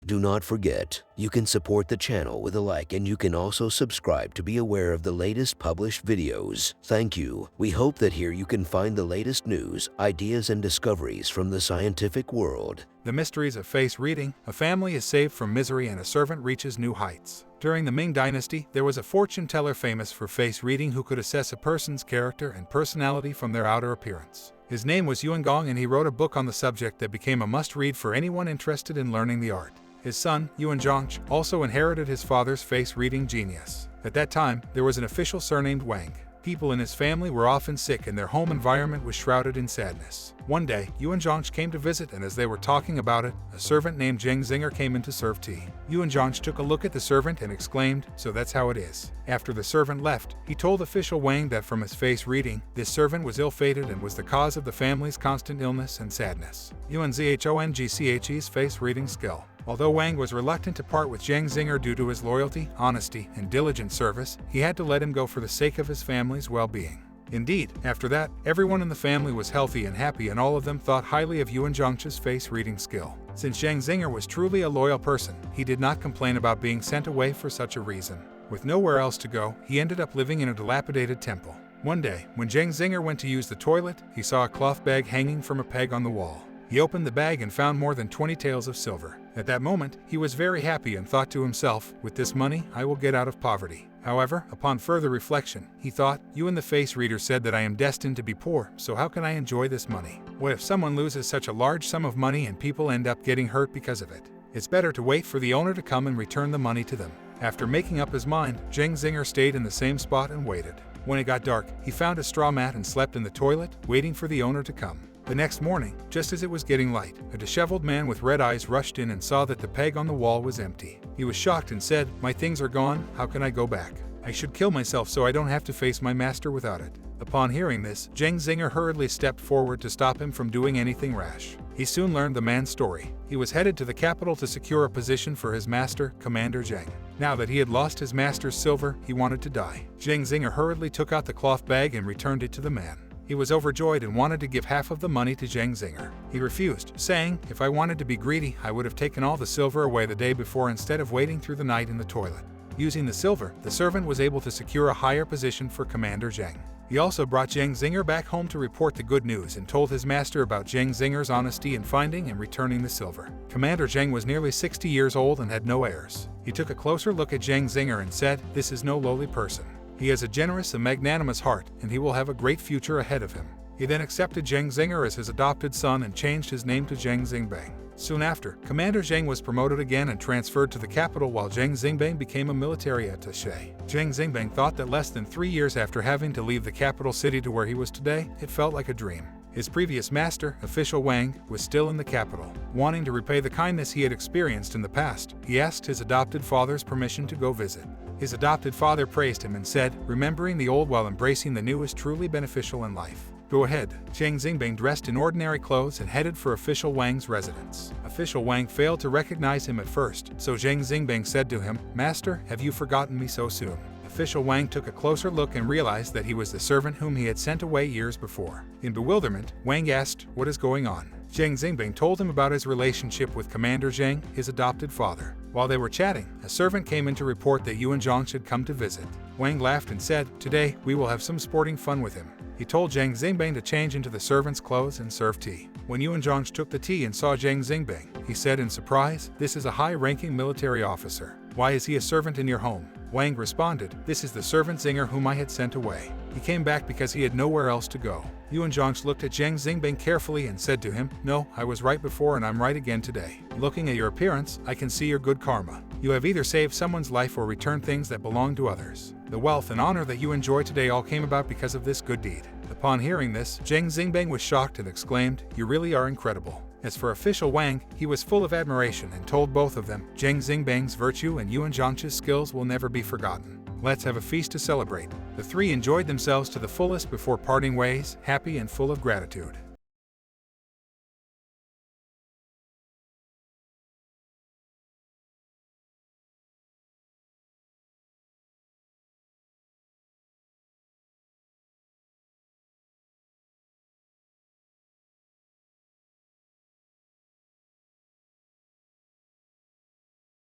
Do not forget, you can support the channel with a like, and you can also subscribe to be aware of the latest published videos. Thank you. We hope that here you can find the latest news, ideas, and discoveries from the scientific world. The mysteries of face reading. A family is saved from misery and a servant reaches new heights. During the Ming Dynasty, there was a fortune teller famous for face reading who could assess a person's character and personality from their outer appearance. His name was Yuan Gong, and he wrote a book on the subject that became a must-read for anyone interested in learning the art. His son, Yuan Zhongche, also inherited his father's face-reading genius. At that time, there was an official surnamed Wang. People in his family were often sick and their home environment was shrouded in sadness. One day, Yuan Zhongche came to visit, and as they were talking about it, a servant named Zheng Zinger came in to serve tea. Yuan Zhongche took a look at the servant and exclaimed, "So that's how it is." After the servant left, he told official Wang that from his face reading, this servant was ill-fated and was the cause of the family's constant illness and sadness. Yuan Zhongche's face reading skill. Although Wang was reluctant to part with Zheng Zinger due to his loyalty, honesty, and diligent service, he had to let him go for the sake of his family's well-being. Indeed, after that, everyone in the family was healthy and happy, and all of them thought highly of Yuan Zhongche's face-reading skill. Since Zheng Zinger was truly a loyal person, he did not complain about being sent away for such a reason. With nowhere else to go, he ended up living in a dilapidated temple. One day, when Zheng Zinger went to use the toilet, he saw a cloth bag hanging from a peg on the wall. He opened the bag and found more than 20 taels of silver. At that moment, he was very happy and thought to himself, "With this money, I will get out of poverty." However, upon further reflection, he thought, "You and the face reader said that I am destined to be poor, so how can I enjoy this money? What if someone loses such a large sum of money and people end up getting hurt because of it? It's better to wait for the owner to come and return the money to them." After making up his mind, Zheng Zinger stayed in the same spot and waited. When it got dark, he found a straw mat and slept in the toilet, waiting for the owner to come. The next morning, just as it was getting light, a disheveled man with red eyes rushed in and saw that the peg on the wall was empty. He was shocked and said, "My things are gone, how can I go back? I should kill myself so I don't have to face my master without it." Upon hearing this, Zheng Zinger hurriedly stepped forward to stop him from doing anything rash. He soon learned the man's story. He was headed to the capital to secure a position for his master, Commander Zheng. Now that he had lost his master's silver, he wanted to die. Zheng Zinger hurriedly took out the cloth bag and returned it to the man. He was overjoyed and wanted to give half of the money to Zheng Zinger. He refused, saying, "If I wanted to be greedy, I would have taken all the silver away the day before instead of waiting through the night in the toilet." Using the silver, the servant was able to secure a higher position for Commander Zheng. He also brought Zheng Zinger back home to report the good news and told his master about Zheng Zinger's honesty in finding and returning the silver. Commander Zheng was nearly 60 years old and had no heirs. He took a closer look at Zheng Zinger and said, "This is no lowly person. He has a generous and magnanimous heart, and he will have a great future ahead of him." He then accepted Zheng Zinger as his adopted son and changed his name to Zheng Xingbang. Soon after, Commander Zheng was promoted again and transferred to the capital, while Zheng Xingbang became a military attaché. Zheng Xingbang thought that less than 3 years after having to leave the capital city to where he was today, it felt like a dream. His previous master, official Wang, was still in the capital. Wanting to repay the kindness he had experienced in the past, he asked his adopted father's permission to go visit. His adopted father praised him and said, "Remembering the old while embracing the new is truly beneficial in life. Go ahead." Zheng Xingbang dressed in ordinary clothes and headed for official Wang's residence. Official Wang failed to recognize him at first, so Zheng Xingbang said to him, "Master, have you forgotten me so soon?" Official Wang took a closer look and realized that he was the servant whom he had sent away years before. In bewilderment, Wang asked, "What is going on?" Zheng Xingbang told him about his relationship with Commander Zheng, his adopted father. While they were chatting, a servant came in to report that Yuan Zhongche had come to visit. Wang laughed and said, "Today, we will have some sporting fun with him." He told Zheng Xingbang to change into the servant's clothes and serve tea. When Yuan Zhongche took the tea and saw Zheng Xingbang, he said in surprise, "This is a high-ranking military officer. Why is he a servant in your home?" Wang responded, "This is the servant Zinger whom I had sent away. He came back because he had nowhere else to go." Yuan Zhongche looked at Zheng Xingbang carefully and said to him, "No, I was right before and I'm right again today. Looking at your appearance, I can see your good karma. You have either saved someone's life or returned things that belong to others. The wealth and honor that you enjoy today all came about because of this good deed." Upon hearing this, Zheng Xingbang was shocked and exclaimed, "You really are incredible." As for official Wang, he was full of admiration and told both of them, "Zheng Xingbang's virtue and Yuan Zhongche's skills will never be forgotten. Let's have a feast to celebrate." The three enjoyed themselves to the fullest before parting ways, happy and full of gratitude.